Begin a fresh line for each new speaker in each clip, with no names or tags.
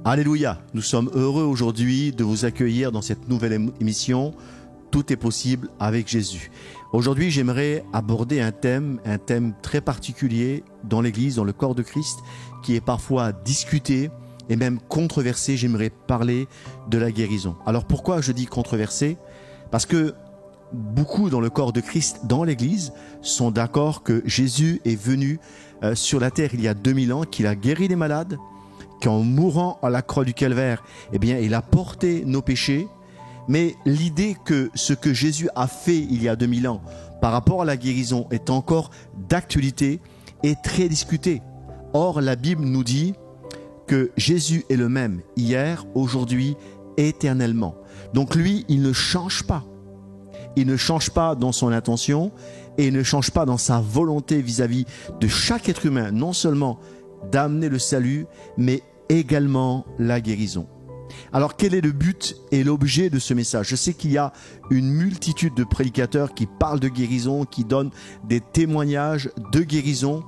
Alléluia, nous sommes heureux aujourd'hui de vous accueillir dans cette nouvelle émission « Tout est possible avec Jésus ». Aujourd'hui, j'aimerais aborder un thème très particulier dans l'Église, dans le corps de Christ, qui est parfois discuté et même controversé. J'aimerais parler de la guérison. Alors pourquoi je dis controversé? Parce que beaucoup dans le corps de Christ, dans l'Église, sont d'accord que Jésus est venu sur la terre il y a 2000 ans, qu'il a guéri les malades, qu'en mourant à la croix du calvaire, eh bien, il a porté nos péchés. Mais l'idée que ce que Jésus a fait il y a 2000 ans par rapport à la guérison est encore d'actualité est très discutée. Or, la Bible nous dit que Jésus est le même hier, aujourd'hui, éternellement. Donc lui, il ne change pas. Il ne change pas dans son intention et il ne change pas dans sa volonté vis-à-vis de chaque être humain, non seulement d'amener le salut, mais également la guérison. Alors, quel est le but et l'objet de ce message? Je sais qu'il y a une multitude de prédicateurs qui parlent de guérison, qui donnent des témoignages de guérison.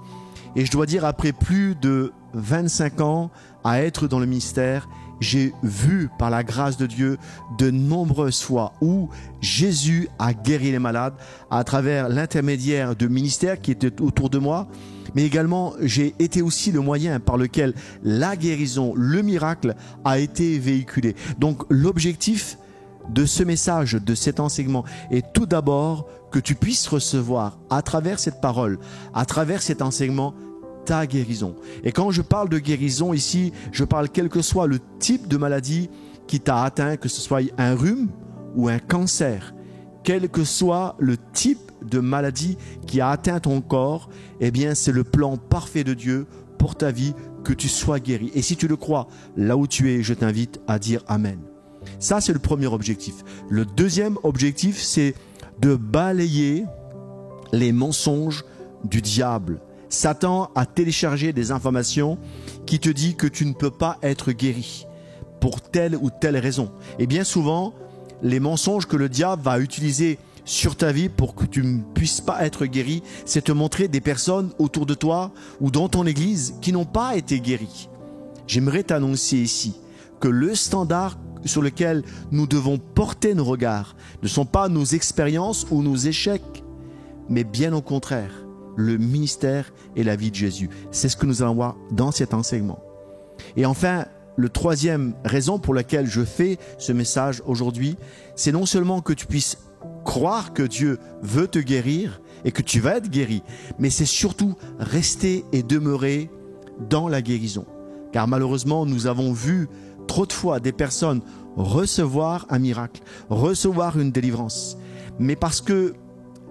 Et je dois dire, après plus de 25 ans à être dans le ministère, j'ai vu par la grâce de Dieu de nombreuses fois où Jésus a guéri les malades à travers l'intermédiaire de ministères qui étaient autour de moi. Mais également, j'ai été aussi le moyen par lequel la guérison, le miracle a été véhiculé. Donc l'objectif de ce message, de cet enseignement est tout d'abord que tu puisses recevoir à travers cette parole, à travers cet enseignement, ta guérison. Et quand je parle de guérison ici, je parle quel que soit le type de maladie qui t'a atteint, que ce soit un rhume ou un cancer, quel que soit le type de maladie qui a atteint ton corps, eh bien c'est le plan parfait de Dieu pour ta vie, que tu sois guéri. Et si tu le crois, là où tu es, je t'invite à dire Amen. Ça, c'est le premier objectif. Le deuxième objectif, c'est de balayer les mensonges du diable. Satan a téléchargé des informations qui te disent que tu ne peux pas être guéri pour telle ou telle raison. Et bien souvent, les mensonges que le diable va utiliser sur ta vie pour que tu ne puisses pas être guéri, c'est te montrer des personnes autour de toi ou dans ton église qui n'ont pas été guéries. J'aimerais t'annoncer ici que le standard sur lequel nous devons porter nos regards ne sont pas nos expériences ou nos échecs, mais bien au contraire, le ministère et la vie de Jésus. C'est ce que nous allons voir dans cet enseignement. Et enfin, la troisième raison pour laquelle je fais ce message aujourd'hui, c'est non seulement que tu puisses croire que Dieu veut te guérir et que tu vas être guéri, mais c'est surtout rester et demeurer dans la guérison. Car malheureusement, nous avons vu trop de fois des personnes recevoir un miracle, recevoir une délivrance. Mais parce que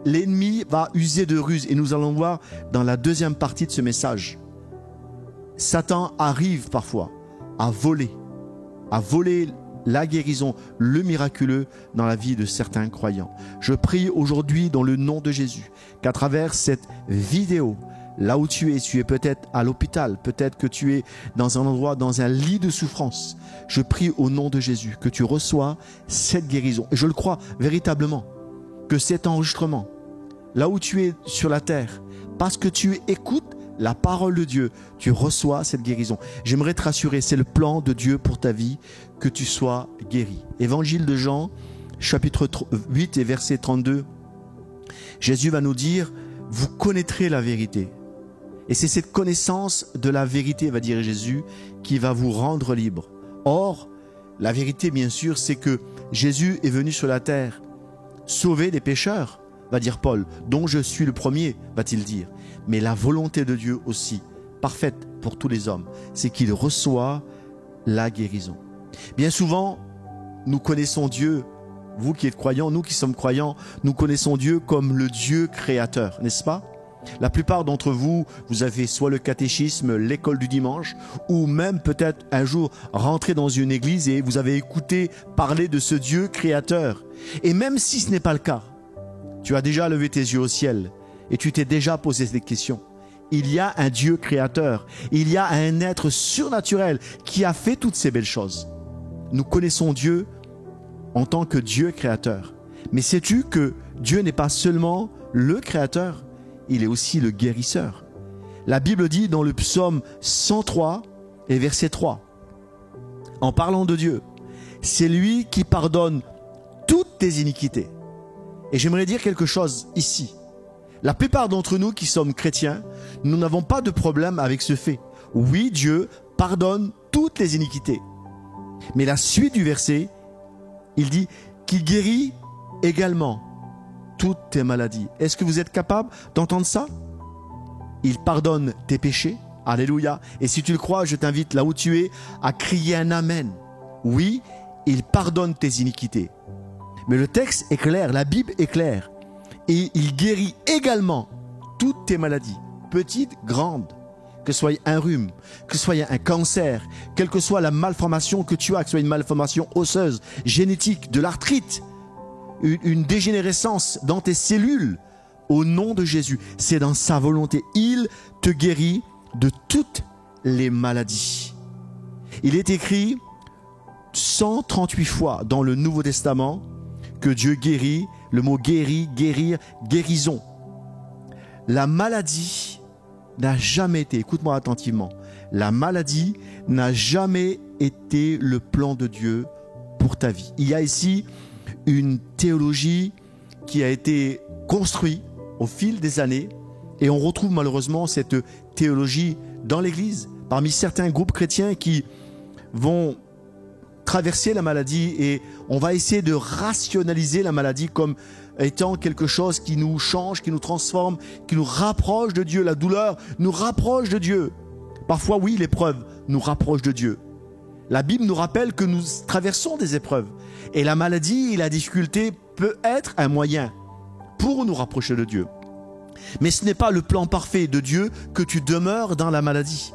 l'ennemi va user de ruses, et nous allons voir dans la deuxième partie de ce message. Satan arrive parfois à voler la guérison, le miraculeux dans la vie de certains croyants. Je prie aujourd'hui dans le nom de Jésus qu'à travers cette vidéo, là où tu es peut-être à l'hôpital, peut-être que tu es dans un endroit, dans un lit de souffrance. Je prie au nom de Jésus que tu reçois cette guérison. Et je le crois véritablement que cet enregistrement, là où tu es sur la terre, parce que tu écoutes la parole de Dieu, tu reçois cette guérison. J'aimerais te rassurer, c'est le plan de Dieu pour ta vie, que tu sois guéri. Évangile de Jean, chapitre 8 et verset 32. Jésus va nous dire, vous connaîtrez la vérité. Et c'est cette connaissance de la vérité, va dire Jésus, qui va vous rendre libre. Or, la vérité, bien sûr, c'est que Jésus est venu sur la terre sauver des pécheurs, va dire Paul, dont je suis le premier, va-t-il dire. Mais la volonté de Dieu aussi, parfaite pour tous les hommes, c'est qu'il reçoit la guérison. Bien souvent, nous connaissons Dieu, vous qui êtes croyants, nous qui sommes croyants, nous connaissons Dieu comme le Dieu créateur, n'est-ce pas? La plupart d'entre vous, vous avez soit le catéchisme, l'école du dimanche, ou même peut-être un jour rentré dans une église et vous avez écouté parler de ce Dieu créateur. Et même si ce n'est pas le cas, tu as déjà levé tes yeux au ciel et tu t'es déjà posé cette question. Il y a un Dieu créateur, il y a un être surnaturel qui a fait toutes ces belles choses. Nous connaissons Dieu en tant que Dieu créateur. Mais sais-tu que Dieu n'est pas seulement le créateur, il est aussi le guérisseur. La Bible dit dans le psaume 103 et verset 3, en parlant de Dieu. C'est lui qui pardonne toutes tes iniquités. Et j'aimerais dire quelque chose ici. La plupart d'entre nous qui sommes chrétiens, nous n'avons pas de problème avec ce fait. Oui, Dieu pardonne toutes les iniquités. Mais la suite du verset, il dit qu'il guérit également toutes tes maladies. Est-ce que vous êtes capable d'entendre ça? Il pardonne tes péchés. Alléluia. Et si tu le crois, je t'invite là où tu es à crier un amen. Oui, il pardonne tes iniquités. Mais le texte est clair, la Bible est claire. Et il guérit également toutes tes maladies, petites, grandes. Que ce soit un rhume, que ce soit un cancer, quelle que soit la malformation que tu as, que ce soit une malformation osseuse, génétique, de l'arthrite, une dégénérescence dans tes cellules, au nom de Jésus, c'est dans sa volonté. Il te guérit de toutes les maladies. Il est écrit 138 fois dans le Nouveau Testament que Dieu guérit, le mot guérir, guérison. La maladie n'a jamais été, écoute-moi attentivement, la maladie n'a jamais été le plan de Dieu pour ta vie. Il y a ici une théologie qui a été construite au fil des années et on retrouve malheureusement cette théologie dans l'Église, parmi certains groupes chrétiens qui vont traverser la maladie et on va essayer de rationaliser la maladie comme étant quelque chose qui nous change, qui nous transforme, qui nous rapproche de Dieu. La douleur nous rapproche de Dieu. Parfois, oui, l'épreuve nous rapproche de Dieu. La Bible nous rappelle que nous traversons des épreuves. Et la maladie et la difficulté peut être un moyen pour nous rapprocher de Dieu. Mais ce n'est pas le plan parfait de Dieu que tu demeures dans la maladie.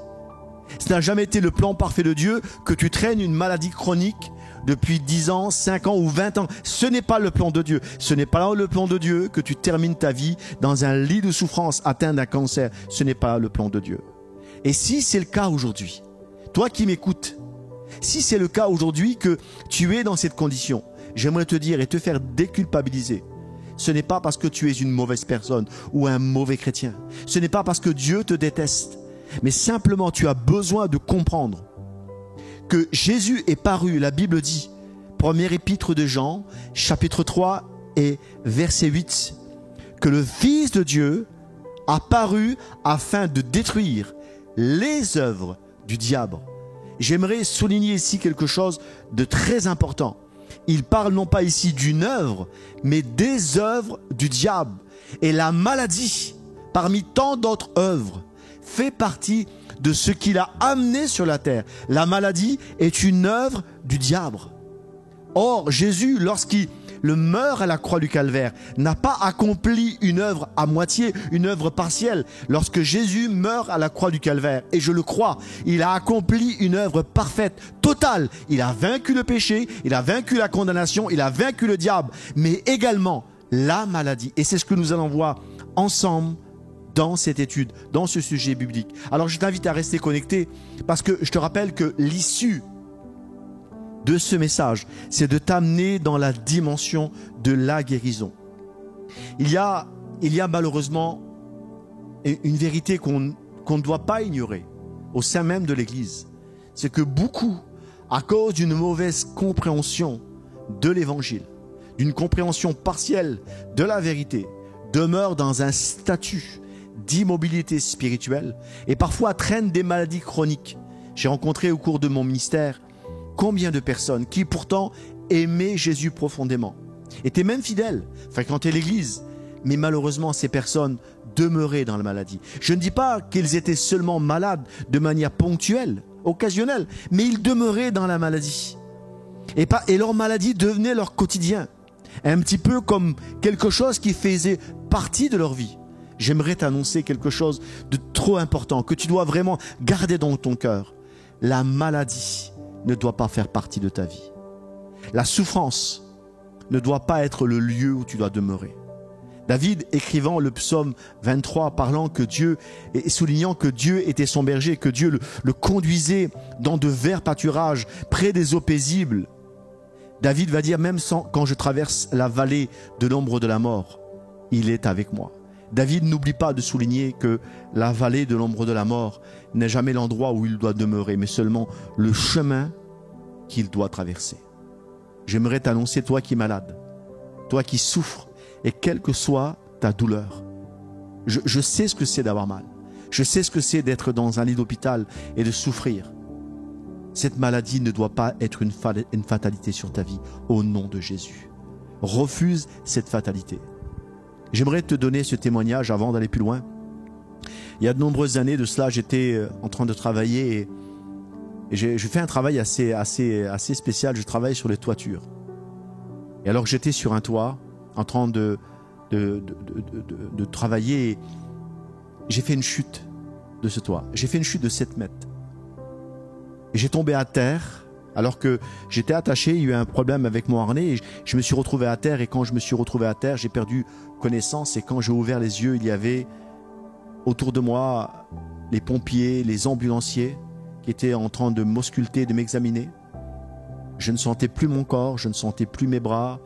Ce n'a jamais été le plan parfait de Dieu que tu traînes une maladie chronique depuis 10 ans, 5 ans ou 20 ans. Ce n'est pas le plan de Dieu. Ce n'est pas le plan de Dieu que tu termines ta vie dans un lit de souffrance atteint d'un cancer. Ce n'est pas le plan de Dieu. Et si c'est le cas aujourd'hui, toi qui m'écoutes, si c'est le cas aujourd'hui que tu es dans cette condition, j'aimerais te dire et te faire déculpabiliser. Ce n'est pas parce que tu es une mauvaise personne ou un mauvais chrétien. Ce n'est pas parce que Dieu te déteste. Mais simplement, tu as besoin de comprendre que Jésus est paru, la Bible dit, première épître de Jean, chapitre 3 et verset 8, que le Fils de Dieu a paru afin de détruire les œuvres du diable. J'aimerais souligner ici quelque chose de très important. Il parle non pas ici d'une œuvre, mais des œuvres du diable. Et la maladie, parmi tant d'autres œuvres, fait partie de ce qu'il a amené sur la terre. La maladie est une œuvre du diable. Or, Jésus, lorsqu'il meurt à la croix du Calvaire, n'a pas accompli une œuvre à moitié, une œuvre partielle. Lorsque Jésus meurt à la croix du Calvaire, et je le crois, il a accompli une œuvre parfaite, totale. Il a vaincu le péché, il a vaincu la condamnation, il a vaincu le diable, mais également la maladie. Et c'est ce que nous allons voir ensemble dans cette étude, dans ce sujet biblique. Alors je t'invite à rester connecté parce que je te rappelle que l'issue de ce message, c'est de t'amener dans la dimension de la guérison. Il y a malheureusement une vérité qu'on ne doit pas ignorer au sein même de l'Église. C'est que beaucoup, à cause d'une mauvaise compréhension de l'Évangile, d'une compréhension partielle de la vérité, demeurent dans un statut d'immobilité spirituelle et parfois traînent des maladies chroniques. J'ai rencontré au cours de mon ministère combien de personnes qui pourtant aimaient Jésus profondément, étaient même fidèles, fréquentaient l'église, mais malheureusement ces personnes demeuraient dans la maladie. Je ne dis pas qu'ils étaient seulement malades de manière ponctuelle, occasionnelle, mais ils demeuraient dans la maladie. Et leur maladie devenait leur quotidien, un petit peu comme quelque chose qui faisait partie de leur vie. J'aimerais t'annoncer quelque chose de trop important que tu dois vraiment garder dans ton cœur. La maladie ne doit pas faire partie de ta vie. La souffrance ne doit pas être le lieu où tu dois demeurer. David, écrivant le psaume 23, parlant que Dieu, et soulignant que Dieu était son berger, que Dieu le conduisait dans de verts pâturages, près des eaux paisibles. David va dire, même quand je traverse la vallée de l'ombre de la mort, il est avec moi. David n'oublie pas de souligner que la vallée de l'ombre de la mort n'est jamais l'endroit où il doit demeurer, mais seulement le chemin qu'il doit traverser. J'aimerais t'annoncer, toi qui es malade, toi qui souffres, et quelle que soit ta douleur, je sais ce que c'est d'avoir mal. Je sais ce que c'est d'être dans un lit d'hôpital et de souffrir. Cette maladie ne doit pas être une fatalité sur ta vie, au nom de Jésus. Refuse cette fatalité. J'aimerais te donner ce témoignage avant d'aller plus loin. Il y a de nombreuses années de cela, j'étais en train de travailler et je fais un travail assez spécial. Je travaille sur les toitures. Et alors que j'étais sur un toit, en train de travailler, j'ai fait une chute de ce toit. J'ai fait une chute de 7 mètres. Et j'ai tombé à terre, alors que j'étais attaché, il y a eu un problème avec mon harnais, et je me suis retrouvé à terre, et quand je me suis retrouvé à terre, j'ai perdu connaissance, et quand j'ai ouvert les yeux, il y avait autour de moi les pompiers, les ambulanciers, qui étaient en train de m'ausculter, de m'examiner. Je ne sentais plus mon corps, je ne sentais plus mes bras,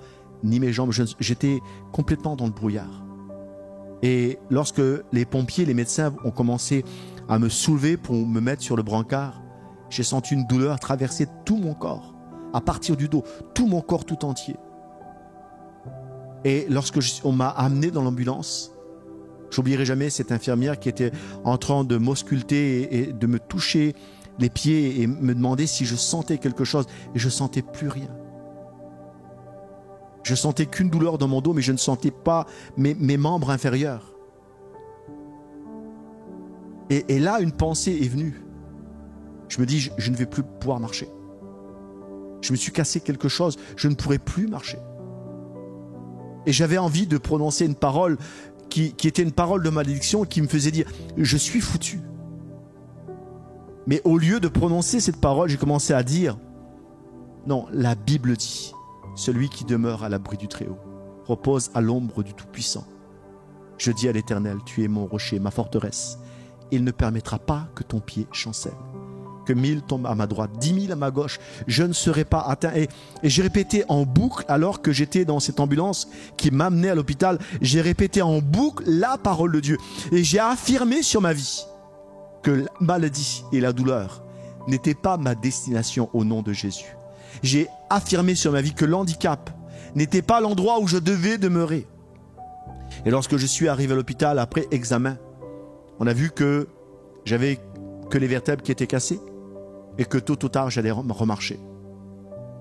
ni mes jambes, j'étais complètement dans le brouillard. Et lorsque les pompiers, les médecins ont commencé à me soulever pour me mettre sur le brancard, j'ai senti une douleur traverser tout mon corps, à partir du dos, tout mon corps tout entier. Et lorsque on m'a amené dans l'ambulance, j'oublierai jamais cette infirmière qui était en train de m'ausculter et de me toucher les pieds et me demander si je sentais quelque chose. Et je ne sentais plus rien. Je sentais qu'une douleur dans mon dos, mais je ne sentais pas mes membres inférieurs. Et là, une pensée est venue. Je me dis, je ne vais plus pouvoir marcher. Je me suis cassé quelque chose, je ne pourrai plus marcher. Et j'avais envie de prononcer une parole qui était une parole de malédiction, qui me faisait dire, je suis foutu. Mais au lieu de prononcer cette parole, j'ai commencé à dire, non, la Bible dit, celui qui demeure à l'abri du Très-Haut repose à l'ombre du Tout-Puissant. Je dis à l'Éternel, tu es mon rocher, ma forteresse. Il ne permettra pas que ton pied chancelle. Que 1000 tombent à ma droite, 10 000 à ma gauche, je ne serai pas atteint. Et j'ai répété en boucle, alors que j'étais dans cette ambulance qui m'amenait à l'hôpital, j'ai répété en boucle la parole de Dieu. Et j'ai affirmé sur ma vie que la maladie et la douleur n'étaient pas ma destination au nom de Jésus. J'ai affirmé sur ma vie que l'handicap n'était pas l'endroit où je devais demeurer. Et lorsque je suis arrivé à l'hôpital après examen, on a vu que j'avais que les vertèbres qui étaient cassées et que tôt ou tard j'allais remarcher.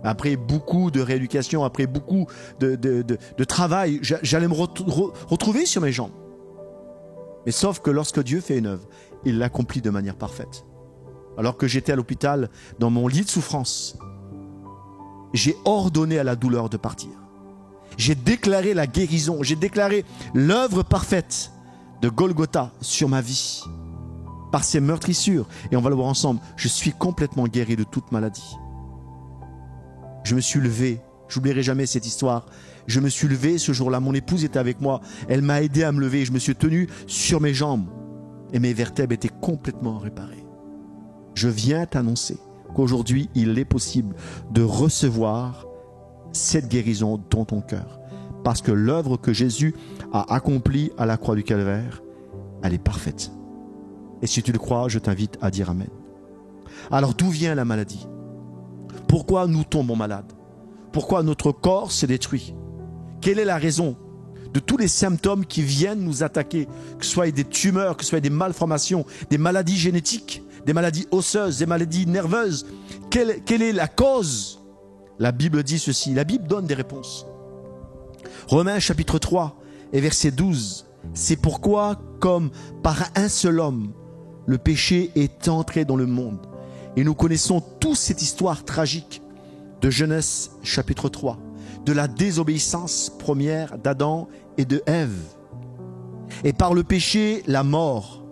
Après beaucoup de rééducation, après beaucoup de travail, j'allais me retrouver sur mes jambes. Mais sauf que lorsque Dieu fait une œuvre, il l'accomplit de manière parfaite. Alors que j'étais à l'hôpital, dans mon lit de souffrance, j'ai ordonné à la douleur de partir. J'ai déclaré la guérison, j'ai déclaré l'œuvre parfaite de Golgotha sur ma vie. Par ses meurtrissures, et on va le voir ensemble, je suis complètement guéri de toute maladie. Je me suis levé, j'oublierai jamais cette histoire, je me suis levé ce jour-là, mon épouse était avec moi, elle m'a aidé à me lever, je me suis tenu sur mes jambes, et mes vertèbres étaient complètement réparées. Je viens t'annoncer qu'aujourd'hui, il est possible de recevoir cette guérison dans ton cœur, parce que l'œuvre que Jésus a accomplie à la croix du Calvaire, elle est parfaite. Et si tu le crois, je t'invite à dire Amen. Alors d'où vient la maladie? Pourquoi nous tombons malades? Pourquoi notre corps se détruit? Quelle est la raison de tous les symptômes qui viennent nous attaquer, que ce soit des tumeurs, que ce soit des malformations, des maladies génétiques, des maladies osseuses, des maladies nerveuses? Quelle est la cause? La Bible dit ceci, la Bible donne des réponses. Romains chapitre 3 et verset 12, c'est pourquoi, comme par un seul homme, le péché est entré dans le monde. Et nous connaissons tous cette histoire tragique de Genèse chapitre 3, de la désobéissance première d'Adam et de Ève. Et par le péché, la mort.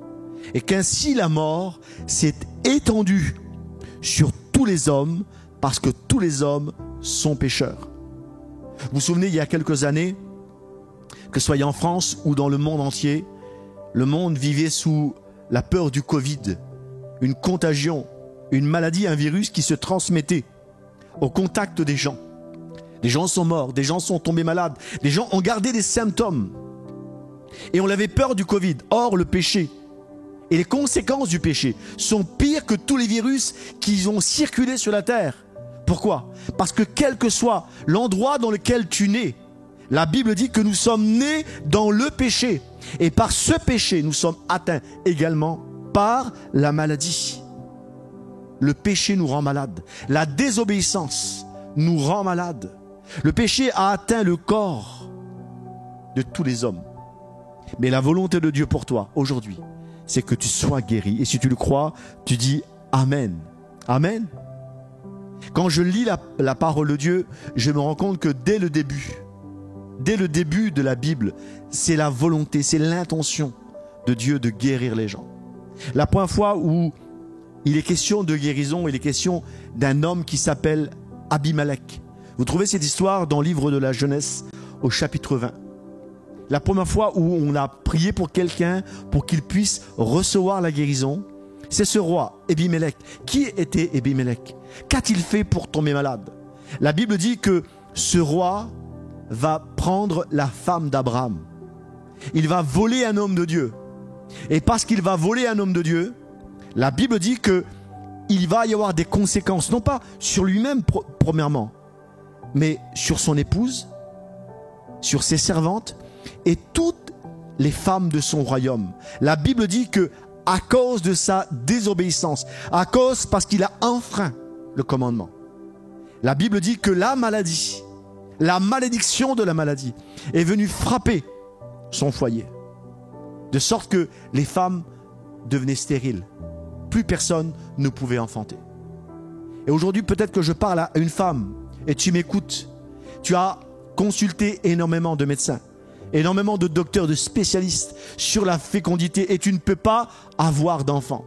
Et qu'ainsi la mort s'est étendue sur tous les hommes, parce que tous les hommes sont pécheurs. Vous vous souvenez, il y a quelques années, que ce soit en France ou dans le monde entier, le monde vivait sous la peur du Covid, une contagion, une maladie, un virus qui se transmettait au contact des gens. Des gens sont morts, des gens sont tombés malades, des gens ont gardé des symptômes. Et on avait peur du Covid. Or, le péché et les conséquences du péché sont pires que tous les virus qui ont circulé sur la terre. Pourquoi? Parce que quel que soit l'endroit dans lequel tu nais, la Bible dit que nous sommes nés dans le péché. Et par ce péché, nous sommes atteints également par la maladie. Le péché nous rend malades. La désobéissance nous rend malades. Le péché a atteint le corps de tous les hommes. Mais la volonté de Dieu pour toi, aujourd'hui, c'est que tu sois guéri. Et si tu le crois, tu dis Amen. Amen. Quand je lis la parole de Dieu, je me rends compte que dès le début de la Bible, c'est la volonté, c'est l'intention de Dieu de guérir les gens. La première fois où il est question de guérison, il est question d'un homme qui s'appelle Abimelech. Vous trouvez cette histoire dans le livre de la Genèse au chapitre 20. La première fois où on a prié pour quelqu'un pour qu'il puisse recevoir la guérison, c'est ce roi, Abimelech. Qui était Abimelech? Qu'a-t-il fait pour tomber malade? La Bible dit que ce roi va prendre la femme d'Abraham. Il va voler un homme de Dieu. Et parce qu'il va voler un homme de Dieu, la Bible dit qu'il va y avoir des conséquences, non pas sur lui-même premièrement, mais sur son épouse, sur ses servantes et toutes les femmes de son royaume. La Bible dit que à cause de sa désobéissance, parce qu'il a enfreint le commandement, la Bible dit que la maladie, la malédiction de la maladie est venue frapper son foyer, de sorte que les femmes devenaient stériles. Plus personne ne pouvait enfanter. Et aujourd'hui, peut-être que je parle à une femme et tu m'écoutes. Tu as consulté énormément de médecins, énormément de docteurs, de spécialistes sur la fécondité et tu ne peux pas avoir d'enfant.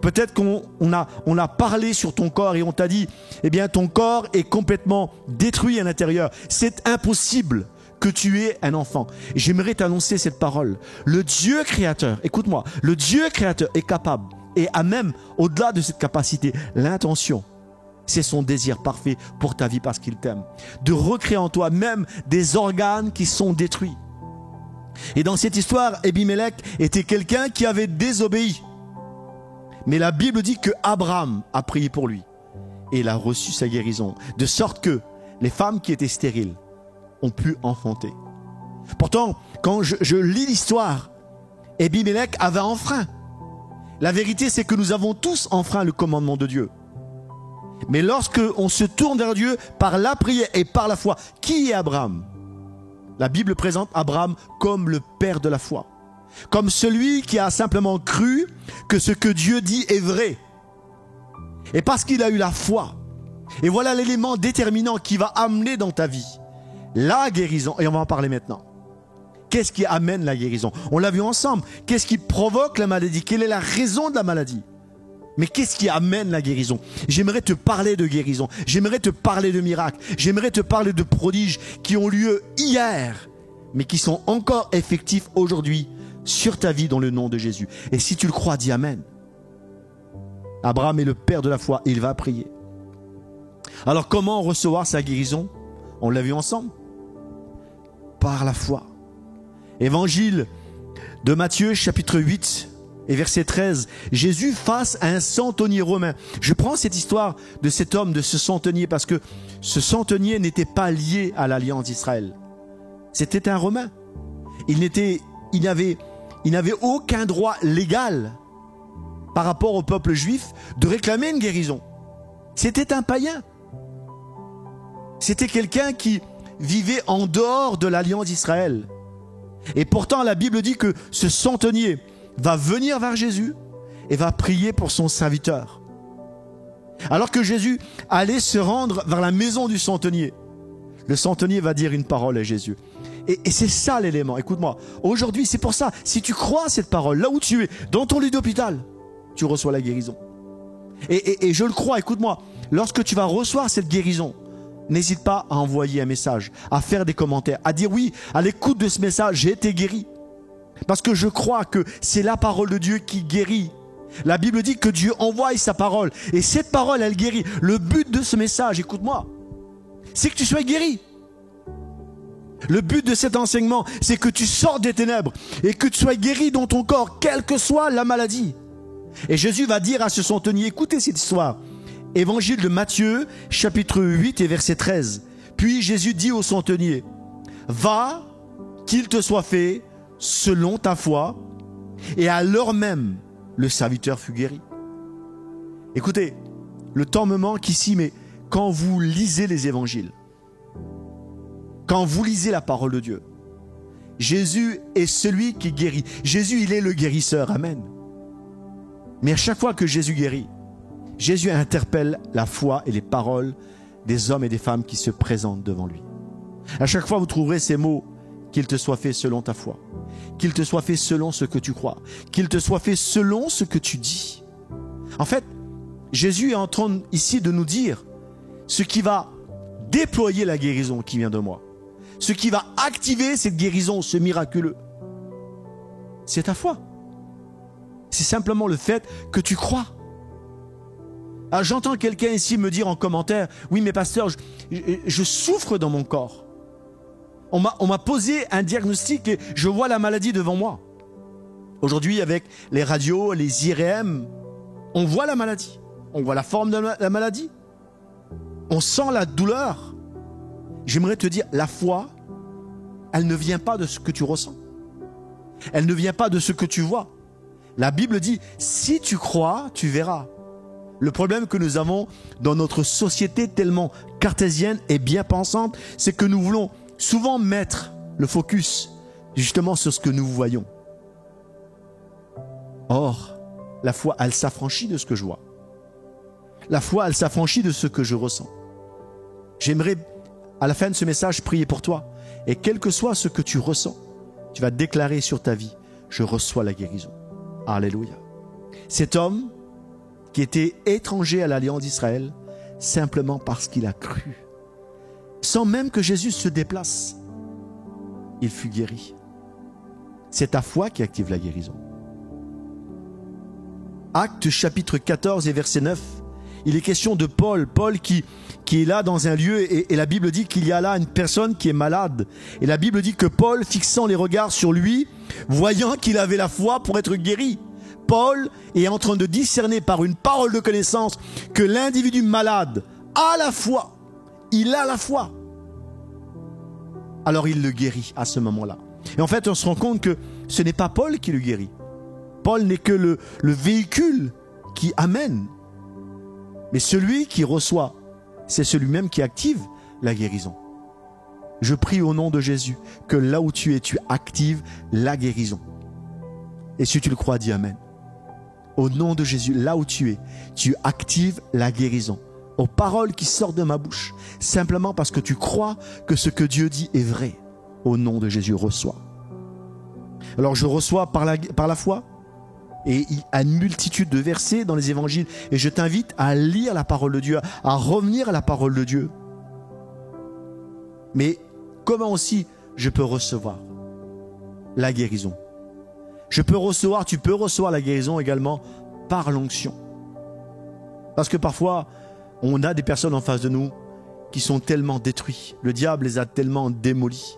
Peut-être qu'on a parlé sur ton corps et on t'a dit, eh bien ton corps est complètement détruit à l'intérieur. C'est impossible que tu aies un enfant. Et j'aimerais t'annoncer cette parole. Le Dieu créateur, écoute-moi, le Dieu créateur est capable et a même, au-delà de cette capacité, l'intention. C'est son désir parfait pour ta vie parce qu'il t'aime. De recréer en toi même des organes qui sont détruits. Et dans cette histoire, Abimelech était quelqu'un qui avait désobéi. Mais la Bible dit que Abraham a prié pour lui. Et il a reçu sa guérison. De sorte que les femmes qui étaient stériles ont pu enfanter. Pourtant, quand je lis l'histoire, Abimelech avait enfreint. La vérité, c'est que nous avons tous enfreint le commandement de Dieu. Mais lorsque on se tourne vers Dieu par la prière et par la foi, qui est Abraham? La Bible présente Abraham comme le père de la foi. Comme celui qui a simplement cru que ce que Dieu dit est vrai. Et parce qu'il a eu la foi. Et voilà l'élément déterminant qui va amener dans ta vie la guérison. Et on va en parler maintenant. Qu'est-ce qui amène la guérison? On l'a vu ensemble. Qu'est-ce qui provoque la maladie? Quelle est la raison de la maladie? Mais qu'est-ce qui amène la guérison? J'aimerais te parler de guérison. J'aimerais te parler de miracles. J'aimerais te parler de prodiges qui ont lieu hier, mais qui sont encore effectifs aujourd'hui sur ta vie dans le nom de Jésus. Et si tu le crois, dis Amen. Abraham est le père de la foi et il va prier. Alors comment recevoir sa guérison? On l'a vu ensemble. Par la foi. Évangile de Matthieu chapitre 8 et verset 13. Jésus face à un centenier romain. Je prends cette histoire de cet homme, de ce centenier, parce que ce centenier n'était pas lié à l'alliance d'Israël. C'était un Romain. Il n'avait aucun droit légal par rapport au peuple juif de réclamer une guérison. C'était un païen. C'était quelqu'un qui vivait en dehors de l'alliance d'Israël. Et pourtant, la Bible dit que ce centenier va venir vers Jésus et va prier pour son serviteur. Alors que Jésus allait se rendre vers la maison du centenier, le centenier va dire une parole à Jésus. Et c'est ça l'élément. Écoute-moi, aujourd'hui, c'est pour ça, si tu crois à cette parole, là où tu es, dans ton lit d'hôpital, tu reçois la guérison. Et je le crois, écoute-moi, lorsque tu vas recevoir cette guérison, n'hésite pas à envoyer un message, à faire des commentaires, à dire oui, à l'écoute de ce message, j'ai été guéri. Parce que je crois que c'est la parole de Dieu qui guérit. La Bible dit que Dieu envoie sa parole. Et cette parole, elle guérit. Le but de ce message, écoute-moi, c'est que tu sois guéri. Le but de cet enseignement, c'est que tu sortes des ténèbres et que tu sois guéri dans ton corps, quelle que soit la maladie. Et Jésus va dire à ce centenier, écoutez cette histoire, Évangile de Matthieu, chapitre 8 et verset 13. Puis Jésus dit au centenier, va, qu'il te soit fait selon ta foi. Et à l'heure même, le serviteur fut guéri. Écoutez, le temps me manque ici, mais quand vous lisez les évangiles, quand vous lisez la parole de Dieu, Jésus est celui qui guérit. Jésus, il est le guérisseur. Amen. Mais à chaque fois que Jésus guérit, Jésus interpelle la foi et les paroles des hommes et des femmes qui se présentent devant lui. À chaque fois, vous trouverez ces mots, qu'il te soit fait selon ta foi, qu'il te soit fait selon ce que tu crois, qu'il te soit fait selon ce que tu dis. En fait, Jésus est en train ici de nous dire ce qui va déployer la guérison qui vient de moi. Ce qui va activer cette guérison, ce miraculeux. C'est ta foi. C'est simplement le fait que tu crois. Alors, j'entends quelqu'un ici me dire en commentaire, oui mais pasteur, je souffre dans mon corps. On m'a posé un diagnostic et je vois la maladie devant moi. Aujourd'hui, avec les radios, les IRM, on voit la maladie. On voit la forme de la maladie. On sent la douleur. J'aimerais te dire, la foi, elle ne vient pas de ce que tu ressens. Elle ne vient pas de ce que tu vois. La Bible dit, si tu crois, tu verras. Le problème que nous avons dans notre société tellement cartésienne et bien pensante, c'est que nous voulons souvent mettre le focus justement sur ce que nous voyons. Or, la foi, elle s'affranchit de ce que je vois. La foi, elle s'affranchit de ce que je ressens. J'aimerais, à la fin de ce message, prier pour toi. Et quel que soit ce que tu ressens, tu vas déclarer sur ta vie, je reçois la guérison. Alléluia. Cet homme qui était étranger à l'alliance d'Israël, simplement parce qu'il a cru, sans même que Jésus se déplace, il fut guéri. C'est ta foi qui active la guérison. Actes chapitre 14 et verset 9, il est question de Paul. Paul qui est là dans un lieu et la Bible dit qu'il y a là une personne qui est malade. Et la Bible dit que Paul, fixant les regards sur lui, voyant qu'il avait la foi pour être guéri, Paul est en train de discerner par une parole de connaissance que l'individu malade a la foi. Il a la foi. Alors il le guérit à ce moment-là. Et en fait, on se rend compte que ce n'est pas Paul qui le guérit. Paul n'est que le véhicule qui amène. Mais celui qui reçoit, c'est celui-même qui active la guérison. Je prie au nom de Jésus que là où tu es, tu actives la guérison. Et si tu le crois, dis Amen. Au nom de Jésus, là où tu es, tu actives la guérison. Aux paroles qui sortent de ma bouche, simplement parce que tu crois que ce que Dieu dit est vrai. Au nom de Jésus, reçois. Alors je reçois par la foi. Et il y a une multitude de versets dans les évangiles. Et je t'invite à lire la parole de Dieu, à revenir à la parole de Dieu. Mais comment aussi je peux recevoir la guérison? Tu peux recevoir la guérison également par l'onction. Parce que parfois, on a des personnes en face de nous qui sont tellement détruites. Le diable les a tellement démolis.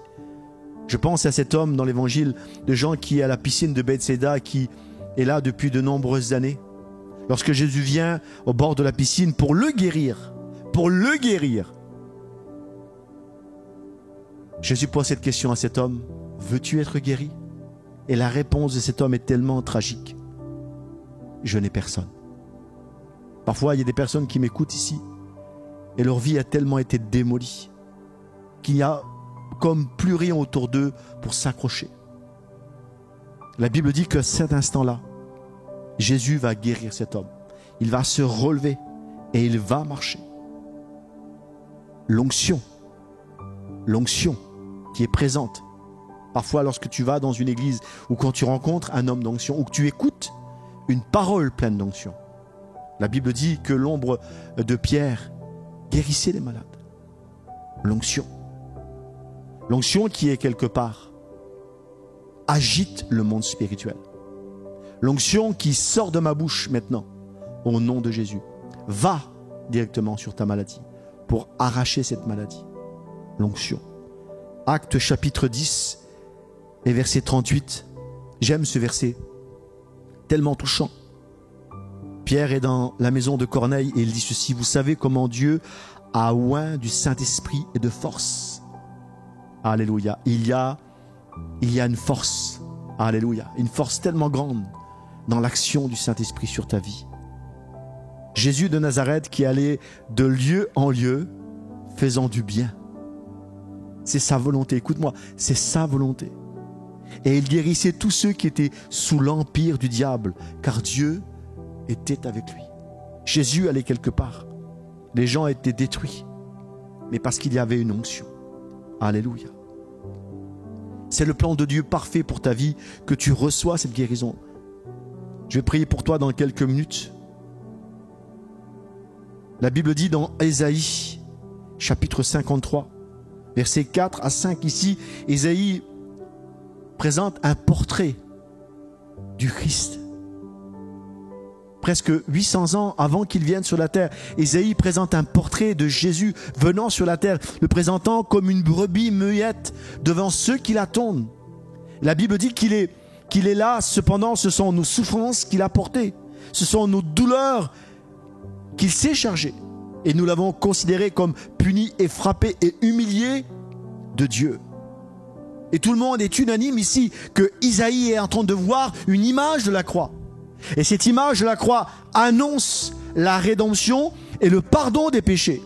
Je pense à cet homme dans l'évangile de Jean qui est à la piscine de Bethsaïda, qui est là depuis de nombreuses années. Lorsque Jésus vient au bord de la piscine pour le guérir, Jésus pose cette question à cet homme, veux-tu être guéri? Et la réponse de cet homme est tellement tragique. Je n'ai personne. Parfois, il y a des personnes qui m'écoutent ici et leur vie a tellement été démolie qu'il n'y a comme plus rien autour d'eux pour s'accrocher. La Bible dit qu'à cet instant-là, Jésus va guérir cet homme. Il va se relever et il va marcher. L'onction qui est présente. Parfois, lorsque tu vas dans une église ou quand tu rencontres un homme d'onction ou que tu écoutes une parole pleine d'onction, la Bible dit que l'ombre de Pierre guérissait les malades. L'onction qui est quelque part agite le monde spirituel. L'onction qui sort de ma bouche maintenant, au nom de Jésus, va directement sur ta maladie pour arracher cette maladie. L'onction. Actes chapitre 10 et verset 38. J'aime ce verset, tellement touchant. Pierre est dans la maison de Corneille et il dit ceci: vous savez comment Dieu a oint du Saint-Esprit et de force. Alléluia. Il y a une force. Alléluia. Une force tellement grande dans l'action du Saint-Esprit sur ta vie. Jésus de Nazareth qui allait de lieu en lieu faisant du bien. C'est sa volonté. Écoute-moi, c'est sa volonté. Et il guérissait tous ceux qui étaient sous l'empire du diable, car Dieu était avec lui. Jésus allait quelque part. Les gens étaient détruits, mais parce qu'il y avait une onction. Alléluia. C'est le plan de Dieu parfait pour ta vie, que tu reçois cette guérison. Je vais prier pour toi dans quelques minutes. La Bible dit dans Ésaïe, chapitre 53, versets 4 à 5, ici, Ésaïe présente un portrait du Christ. Presque 800 ans avant qu'il vienne sur la terre, Ésaïe présente un portrait de Jésus venant sur la terre, le présentant comme une brebis muette devant ceux qui l'attendent. La Bible dit qu'il est là, cependant ce sont nos souffrances qu'il a portées, ce sont nos douleurs qu'il s'est chargé. Et nous l'avons considéré comme puni et frappé et humilié de Dieu. Et tout le monde est unanime ici que Isaïe est en train de voir une image de la croix. Et cette image de la croix annonce la rédemption et le pardon des péchés.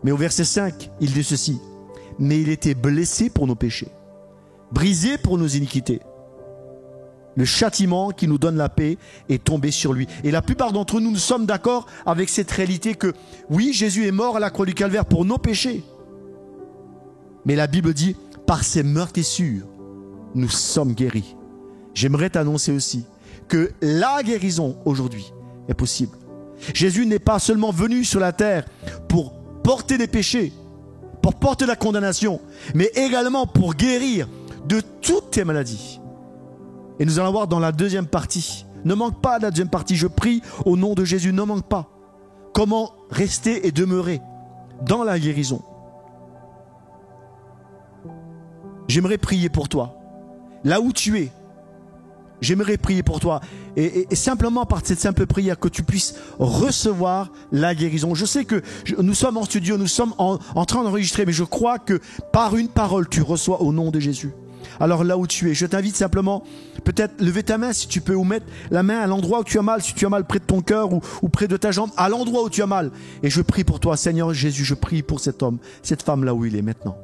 Mais au verset 5, il dit ceci: mais il était blessé pour nos péchés, brisé pour nos iniquités. Le châtiment qui nous donne la paix est tombé sur lui. Et la plupart d'entre nous, nous sommes d'accord avec cette réalité que oui, Jésus est mort à la croix du Calvaire pour nos péchés. Mais la Bible dit, par ses meurtrissures, nous sommes guéris. J'aimerais t'annoncer aussi que la guérison aujourd'hui est possible. Jésus n'est pas seulement venu sur la terre pour porter des péchés, pour porter la condamnation, mais également pour guérir de toutes tes maladies. Et nous allons voir dans la deuxième partie. Ne manque pas la deuxième partie. Je prie au nom de Jésus, ne manque pas. Comment rester et demeurer dans la guérison. J'aimerais prier pour toi. Là où tu es, j'aimerais prier pour toi. Et simplement par cette simple prière que tu puisses recevoir la guérison. Je sais que nous sommes en studio, nous sommes en train d'enregistrer, mais je crois que par une parole, tu reçois au nom de Jésus. Alors là où tu es, je t'invite simplement, peut-être lever ta main si tu peux, ou mettre la main à l'endroit où tu as mal, si tu as mal près de ton cœur ou près de ta jambe, à l'endroit où tu as mal. Et je prie pour toi, Seigneur Jésus, je prie pour cet homme, cette femme là où il est maintenant.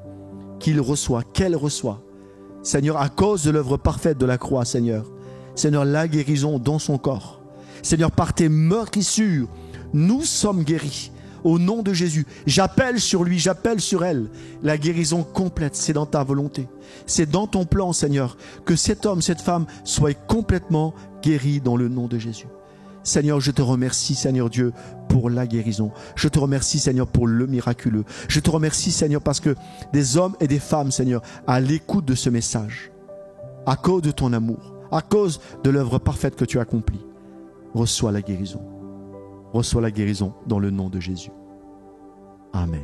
Qu'il reçoit, qu'elle reçoit. Seigneur, à cause de l'œuvre parfaite de la croix, Seigneur. Seigneur, la guérison dans son corps. Seigneur, par tes meurtrissures, nous sommes guéris. Au nom de Jésus, j'appelle sur lui, j'appelle sur elle la guérison complète. C'est dans ta volonté. C'est dans ton plan, Seigneur, que cet homme, cette femme soit complètement guéri dans le nom de Jésus. Seigneur, je te remercie, Seigneur Dieu, pour la guérison. Je te remercie, Seigneur, pour le miraculeux. Je te remercie, Seigneur, parce que des hommes et des femmes, Seigneur, à l'écoute de ce message, à cause de ton amour, à cause de l'œuvre parfaite que tu as accomplie, reçois la guérison. Reçois la guérison dans le nom de Jésus. Amen.